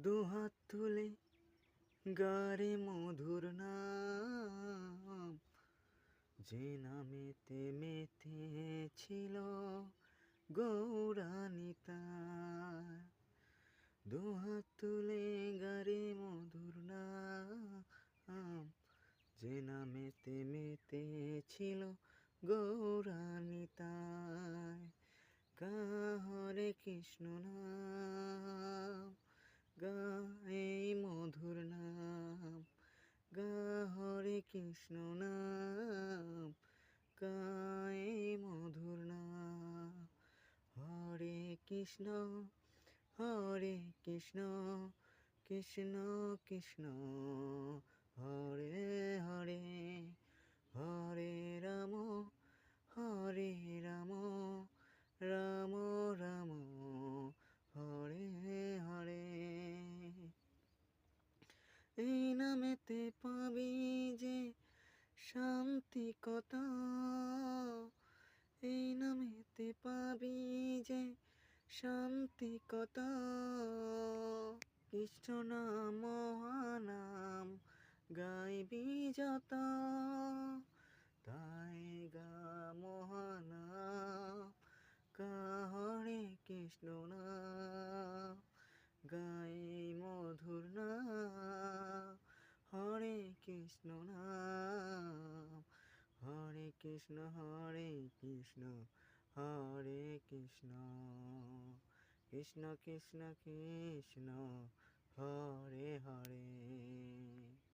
দুহাত তুলে গারে মধুর নাম, যে নামেতে মেতে ছিল গৌরানিতায়। দুহাত তুলে গারে মধুর নাম, যে নামেতে মেতে ছিল গৌরানিতায়। গা হরে কৃষ্ণ নাম, গা এই মধুর নাম, গা হরে কৃষ্ণ নাম, গা এই মধুর নাম। হরে কৃষ্ণ হরে কৃষ্ণ, কৃষ্ণ কৃষ্ণ হরে হরে, হরে রাম হরে রাম, রাম রাম হরে হরে। এই নামেতে পাবি যে শান্তি কথা, এই নামেতে পাবি যে শান্তি কথা। কৃষ্ণ নাম মহানাম গাইবি যত, তাই গা মহানাম, গা হরে কৃষ্ণ নাম, গাই মধুর নাম। হরে কৃষ্ণ নাম, হরে কৃষ্ণ হরে কৃষ্ণ, হরে কৃষ্ণ কৃষ্ণ কৃষ্ণ কৃষ্ণ, হরে হরে।